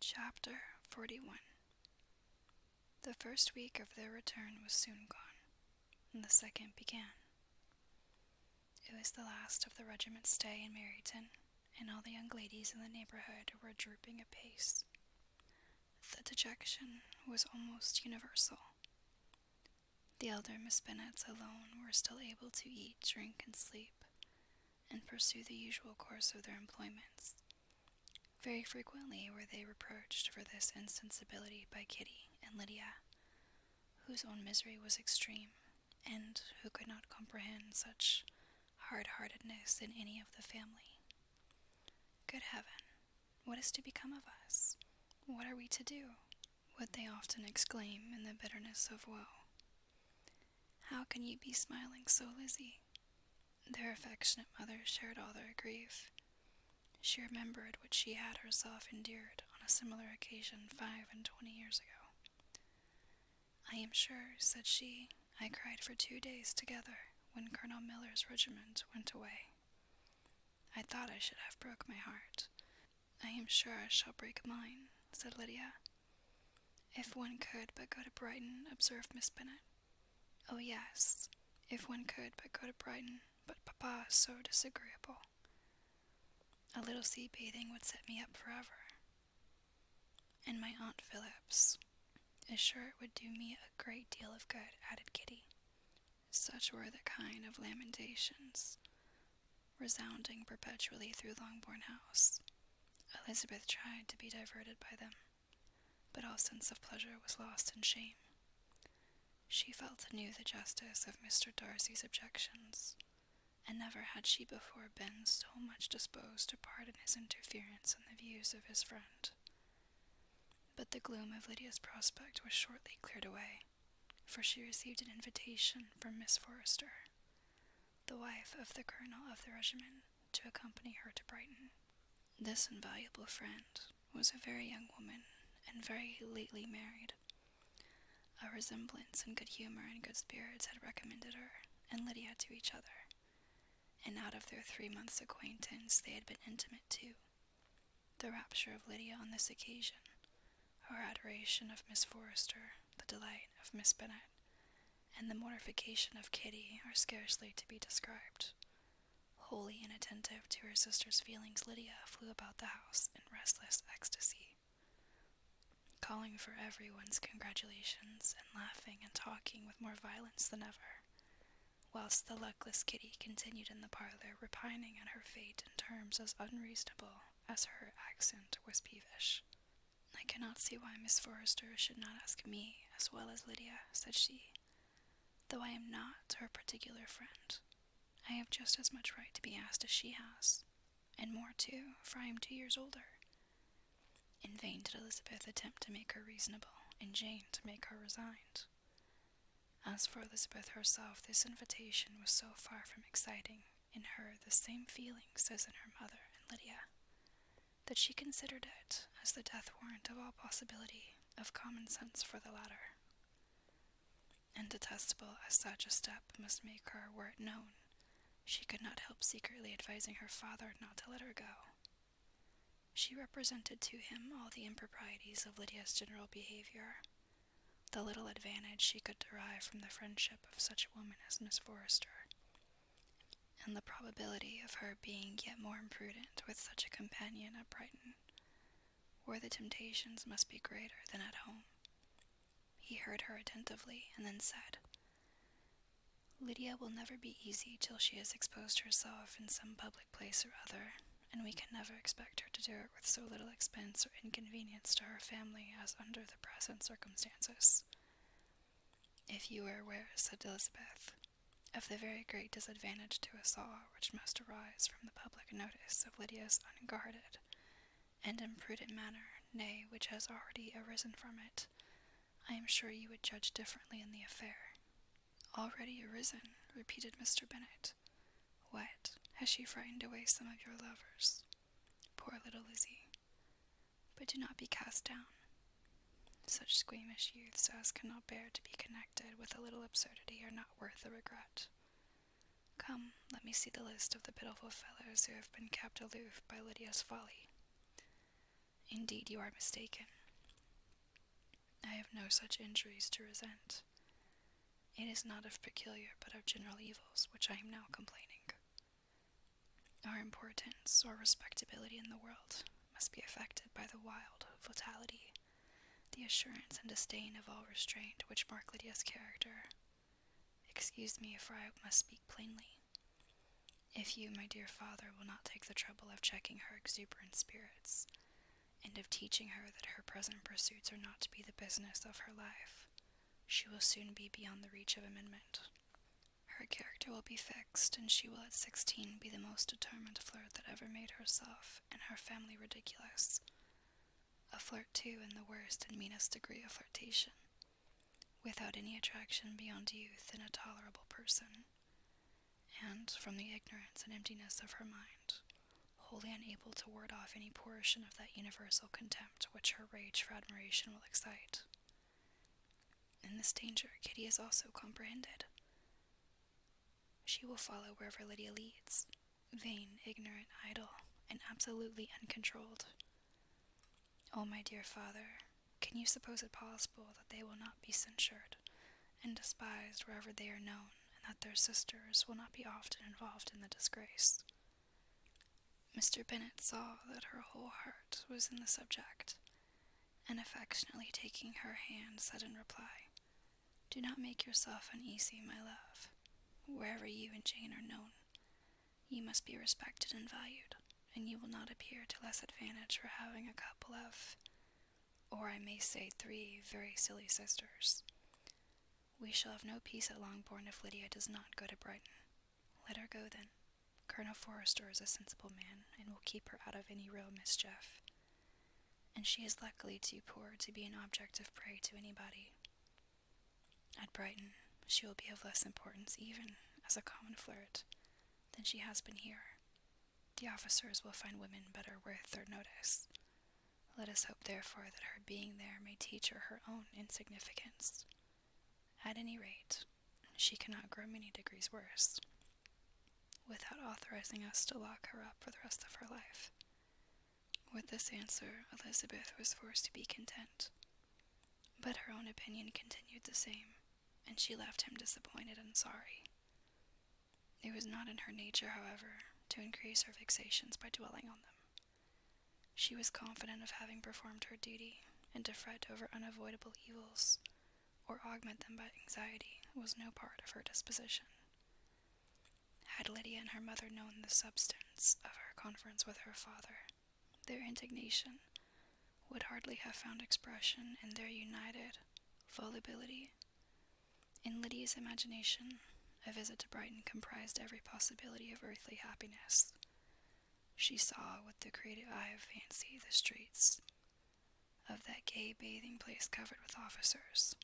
Chapter 41. The first week of their return was soon gone, and the second began. It was the last of the regiment's stay in Meryton, and all the young ladies in the neighborhood were drooping apace. The dejection was almost universal. The elder Miss Bennets alone were still able to eat, drink, and sleep, and pursue the usual course of their employments. Very frequently were they reproached for this insensibility by Kitty and Lydia, whose own misery was extreme, and who could not comprehend such hard-heartedness in any of the family. "Good heaven, what is to become of us? What are we to do?" would they often exclaim in the bitterness of woe. "How can you be smiling so, Lizzie?" Their affectionate mother shared all their grief. She remembered what she had herself endured on a similar occasion 25 years ago. "I am sure," said she, "I cried for 2 days together when Colonel Miller's regiment went away. I thought I should have broke my heart. I am sure I shall break mine," said Lydia. "If one could but go to Brighton," observed Miss Bennet. "Oh yes, if one could but go to Brighton, but papa is so disagreeable. A little sea bathing would set me up forever. And my Aunt Phillips is sure it would do me a great deal of good," added Kitty. Such were the kind of lamentations resounding perpetually through Longbourn House. Elizabeth tried to be diverted by them, but all sense of pleasure was lost in shame. She felt anew the justice of Mr. Darcy's objections, and never had she before been so much disposed to pardon his interference in the views of his friend. But the gloom of Lydia's prospect was shortly cleared away, for she received an invitation from Miss Forrester, the wife of the colonel of the regiment, to accompany her to Brighton. This invaluable friend was a very young woman, and very lately married. A resemblance in good humour and good spirits had recommended her and Lydia to each other, and out of their 3 months' acquaintance they had been intimate too. The rapture of Lydia on this occasion, her adoration of Miss Forrester, the delight of Miss Bennet, and the mortification of Kitty are scarcely to be described. Wholly inattentive to her sister's feelings, Lydia flew about the house in restless ecstasy, calling for everyone's congratulations, and laughing and talking with more violence than ever, whilst the luckless Kitty continued in the parlour, repining at her fate in terms as unreasonable as her accent was peevish. "I cannot see why Miss Forrester should not ask me as well as Lydia," said she, "though I am not her particular friend. I have just as much right to be asked as she has, and more too, for I am 2 years older." In vain did Elizabeth attempt to make her reasonable, and Jane to make her resigned. As for Elizabeth herself, this invitation was so far from exciting in her the same feelings as in her mother and Lydia, that she considered it as the death warrant of all possibility of common sense for the latter. And detestable as such a step must make her were it known, she could not help secretly advising her father not to let her go. She represented to him all the improprieties of Lydia's general behavior, the little advantage she could derive from the friendship of such a woman as Miss Forrester, and the probability of her being yet more imprudent with such a companion at Brighton, where the temptations must be greater than at home. He heard her attentively, and then said, "Lydia will never be easy till she has exposed herself in some public place or other, and we can never expect her to do it with so little expense or inconvenience to her family as under the present circumstances." "If you were aware," said Elizabeth, "of the very great disadvantage to us all which must arise from the public notice of Lydia's unguarded and imprudent manner, nay, which has already arisen from it, I am sure you would judge differently in the affair." "Already arisen," repeated Mr. Bennet. "What, has she frightened away some of your lovers? Poor little Lizzie! But do not be cast down. Such squeamish youths as cannot bear to be connected with a little absurdity are not worth the regret. Come, let me see the list of the pitiful fellows who have been kept aloof by Lydia's folly." Indeed, you are mistaken. I have no such injuries to resent. It is not of peculiar but of general evils which I am now complaining. Our importance or respectability in the world must be affected by the wild vitality, the assurance and disdain of all restraint which mark Lydia's character. Excuse me, for I must speak plainly. If you, my dear father, will not take the trouble of checking her exuberant spirits, and of teaching her that her present pursuits are not to be the business of her life, she will soon be beyond the reach of amendment. Her character will be fixed, and she will at 16 be the most determined flirt that ever made herself and her family ridiculous. A flirt, too, in the worst and meanest degree of flirtation, without any attraction beyond youth in a tolerable person, and, from the ignorance and emptiness of her mind, wholly unable to ward off any portion of that universal contempt which her rage for admiration will excite. In this danger Kitty is also comprehended. She will follow wherever Lydia leads, vain, ignorant, idle, and absolutely uncontrolled. Oh, my dear father, can you suppose it possible that they will not be censured and despised wherever they are known, and that their sisters will not be often involved in the disgrace? Mr. Bennet saw that her whole heart was in the subject, and affectionately taking her hand, said in reply, "Do not make yourself uneasy, my love. Wherever you and Jane are known, you must be respected and valued, and you will not appear to less advantage for having a couple of, or I may say 3, very silly sisters. We shall have no peace at Longbourn if Lydia does not go to Brighton. Let her go then. Colonel Forster is a sensible man, and will keep her out of any real mischief, and she is luckily too poor to be an object of prey to anybody. At Brighton, she will be of less importance, even as a common flirt, than she has been here. The officers will find women better worth their notice. Let us hope, therefore, that her being there may teach her her own insignificance. At any rate, she cannot grow many degrees worse, without authorizing us to lock her up for the rest of her life." With this answer, Elizabeth was forced to be content, but her own opinion continued the same, and she left him disappointed and sorry. It was not in her nature, however, to increase her vexations by dwelling on them. She was confident of having performed her duty, and to fret over unavoidable evils, or augment them by anxiety, was no part of her disposition. Had Lydia and her mother known the substance of her conference with her father, their indignation would hardly have found expression in their united volubility. In Lydia's imagination, a visit to Brighton comprised every possibility of earthly happiness. She saw with the creative eye of fancy the streets of that gay bathing place covered with officers.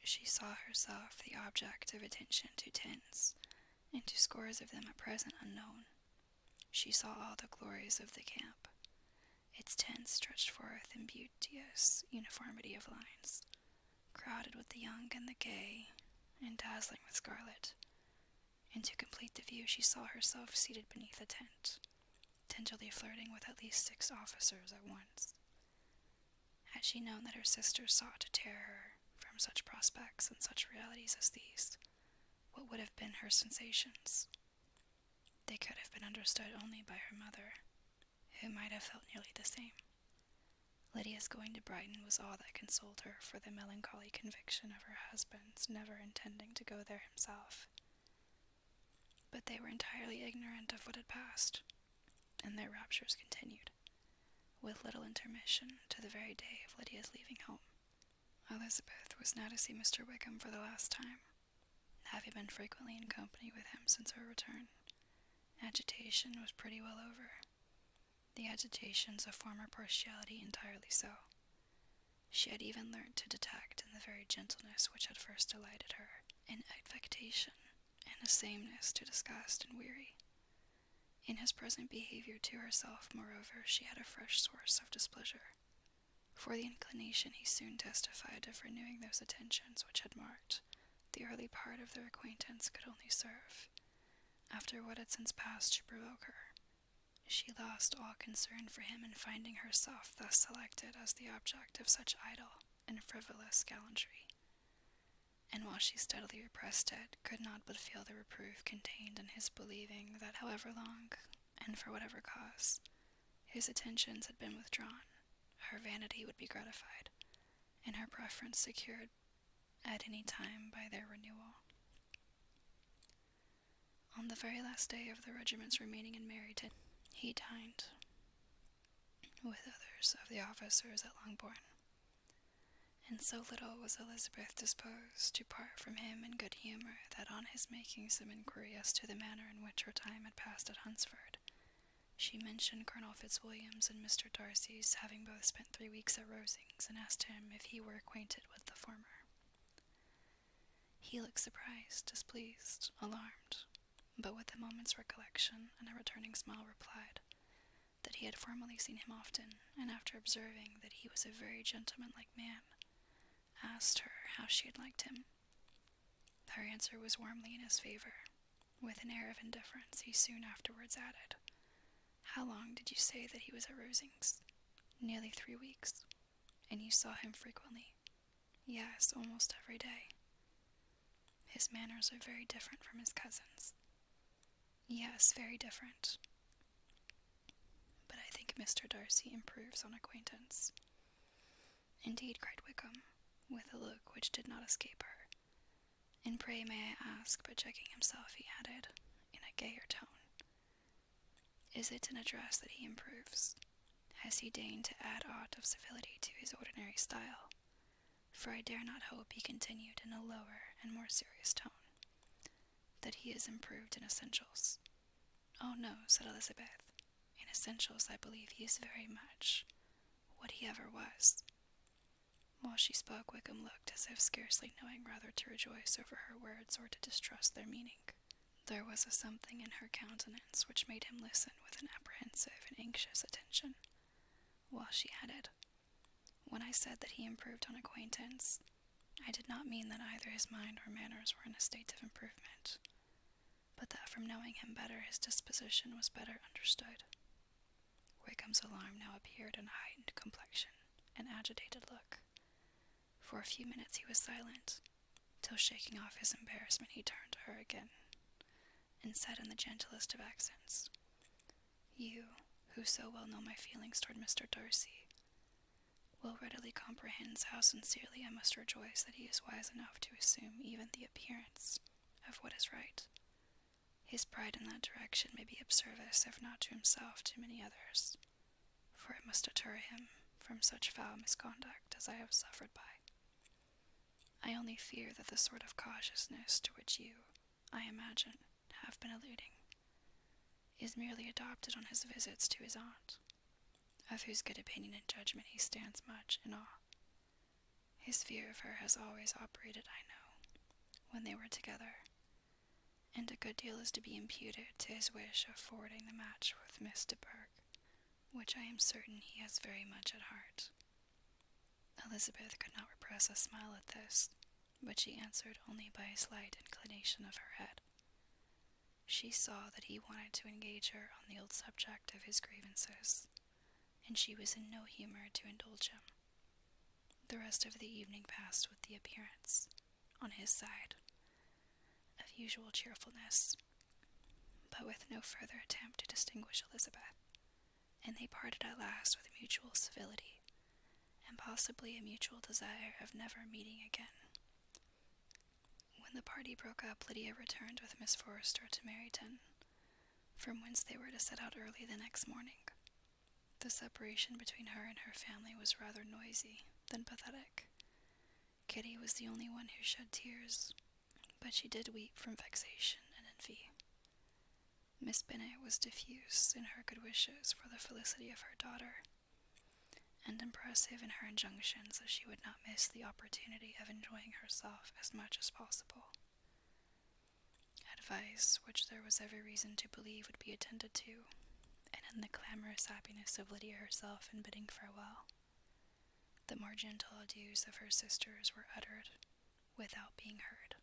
She saw herself the object of attention to tens, and to scores of them at present unknown. She saw all the glories of the camp, its tents stretched forth in beauteous uniformity of lines, crowded with the young and the gay, and dazzling with scarlet. And to complete the view, she saw herself seated beneath a tent, tenderly flirting with at least 6 officers at once. Had she known that her sisters sought to tear her from such prospects and such realities as these, what would have been her sensations? They could have been understood only by her mother, who might have felt nearly the same. Lydia's going to Brighton was all that consoled her for the melancholy conviction of her husband's never intending to go there himself. But they were entirely ignorant of what had passed, and their raptures continued, with little intermission, to the very day of Lydia's leaving home. Elizabeth was now to see Mr. Wickham for the last time, having been frequently in company with him since her return. Agitation was pretty well over. The agitations of former partiality entirely so. She had even learnt to detect in the very gentleness which had first delighted her an affectation and a sameness to disgust and weary. In his present behavior to herself, moreover, she had a fresh source of displeasure, for the inclination he soon testified of renewing those attentions which had marked the early part of their acquaintance could only serve, after what had since passed, to provoke her. She lost all concern for him in finding herself thus selected as the object of such idle and frivolous gallantry, and while she steadily repressed it, could not but feel the reproof contained in his believing that however long, and for whatever cause, his attentions had been withdrawn, her vanity would be gratified, and her preference secured at any time by their renewal. On the very last day of the regiment's remaining in Meryton, he dined with others of the officers at Longbourn, and so little was Elizabeth disposed to part from him in good humour that on his making some inquiry as to the manner in which her time had passed at Hunsford, she mentioned Colonel Fitzwilliam's and Mr. Darcy's having both spent 3 weeks at Rosings, and asked him if he were acquainted with the former. He looked surprised, displeased, alarmed, but with a moment's recollection and a returning smile replied that he had formerly seen him often, and after observing that he was a very gentlemanlike man, asked her how she had liked him. Her answer was warmly in his favour. With an air of indifference, he soon afterwards added, "How long did you say that he was at Rosings?" "Nearly 3 weeks." "And you saw him frequently?" "Yes, almost every day." "His manners are very different from his cousin's." "Yes, very different. But I think Mr. Darcy improves on acquaintance." "Indeed," cried Wickham, with a look which did not escape her. "And pray may I ask," but checking himself, he added, in a gayer tone, "is it in address that he improves? Has he deigned to add aught of civility to his ordinary style? For I dare not hope," he continued in a lower and more serious tone, "that he is improved in essentials." "Oh no," said Elizabeth. "In essentials I believe he is very much what he ever was." While she spoke, Wickham looked as if scarcely knowing whether to rejoice over her words or to distrust their meaning. There was a something in her countenance which made him listen with an apprehensive and anxious attention, while she added, "When I said that he improved on acquaintance, I did not mean that either his mind or manners were in a state of improvement, but that from knowing him better his disposition was better understood." Wickham's alarm now appeared in a heightened complexion and agitated look. For a few minutes he was silent, till shaking off his embarrassment he turned to her again, and said in the gentlest of accents, "You, who so well know my feelings toward Mr. Darcy, will readily comprehend how sincerely I must rejoice that he is wise enough to assume even the appearance of what is right. His pride in that direction may be of service, if not to himself, to many others, for it must deter him from such foul misconduct as I have suffered by. I only fear that the sort of cautiousness to which you, I imagine, have been alluding, is merely adopted on his visits to his aunt, of whose good opinion and judgment he stands much in awe. His fear of her has always operated, I know, when they were together, and a good deal is to be imputed to his wish of forwarding the match with Miss de Bourgh, which I am certain he has very much at heart." Elizabeth could not repress a smile at this, but she answered only by a slight inclination of her head. She saw that he wanted to engage her on the old subject of his grievances, and she was in no humour to indulge him. The rest of the evening passed with the appearance, on his side, of usual cheerfulness, but with no further attempt to distinguish Elizabeth, and they parted at last with mutual civility, and possibly a mutual desire of never meeting again. When the party broke up, Lydia returned with Miss Forrester to Meryton, from whence they were to set out early the next morning. The separation between her and her family was rather noisy than pathetic. Kitty was the only one who shed tears, but she did weep from vexation and envy. Miss Bennet was diffuse in her good wishes for the felicity of her daughter, and impressive in her injunctions that she would not miss the opportunity of enjoying herself as much as possible. Advice which there was every reason to believe would be attended to, and in the clamorous happiness of Lydia herself in bidding farewell, the more gentle adieus of her sisters were uttered without being heard.